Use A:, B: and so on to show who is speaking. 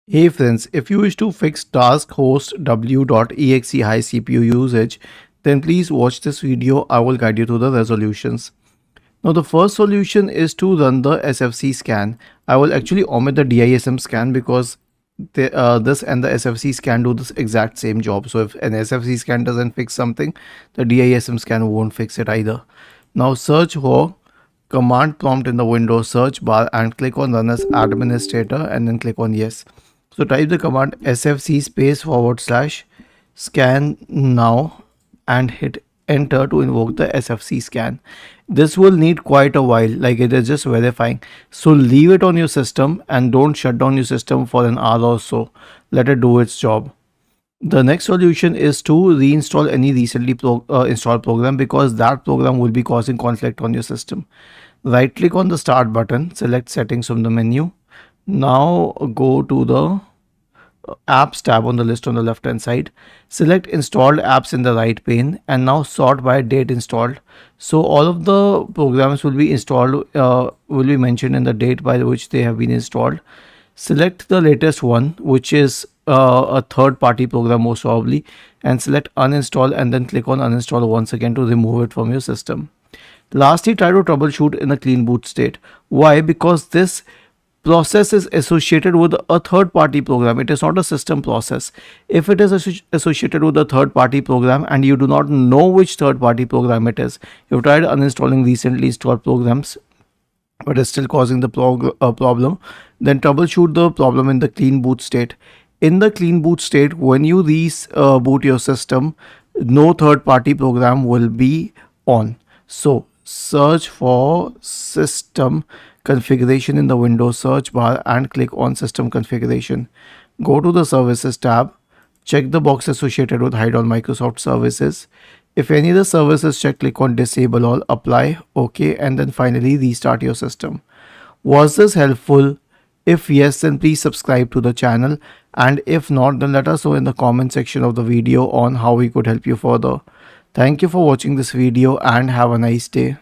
A: Hey friends, if you wish to fix Taskhostw.exe high CPU usage, then please watch this video. I will guide you through the resolutions. Now the first solution is to run the SFC scan. I will actually omit the DISM scan because this and the SFC scan do this exact same job. So if an SFC scan doesn't fix something, the DISM scan won't fix it either. Now search for command prompt in the Windows search bar and click on run as administrator and then click on yes. So type the command sfc space / scan now and hit enter to invoke the sfc scan. This will need quite a while, like it is just verifying. So leave it on your system and don't shut down your system for an hour or so. Let it do its job. The next solution is to reinstall any recently installed program because that program will be causing conflict on your system. Right click on the start button, select settings from the menu. Now go to the apps tab on the list on the left hand side. Select installed apps in the right pane and now sort by date installed. So all of the programs will be installed, will be mentioned in the date by which they have been installed. Select the latest one, which is a third party program most probably, and select uninstall and then click on uninstall once again to remove it from your system. Lastly, try to troubleshoot in a clean boot state. Why? Because this process is associated with a third party program. It is not a system process. If it is associated with a third party program and you do not know which third party program it is, you've tried uninstalling recently installed programs but is still causing the problem, then troubleshoot the problem in the clean boot state. In the clean boot state, when you reboot your system, no third party program will be on. So search for system configuration in the Windows search bar and click on system configuration. Go to the services tab, check the box associated with hide all Microsoft services. If any of the services check, click on disable all, apply, OK, and then finally restart your system. Was this helpful? If yes, then please subscribe to the channel, and if not, then let us know in the comment section of the video on how we could help you further. Thank you for watching this video and have a nice day.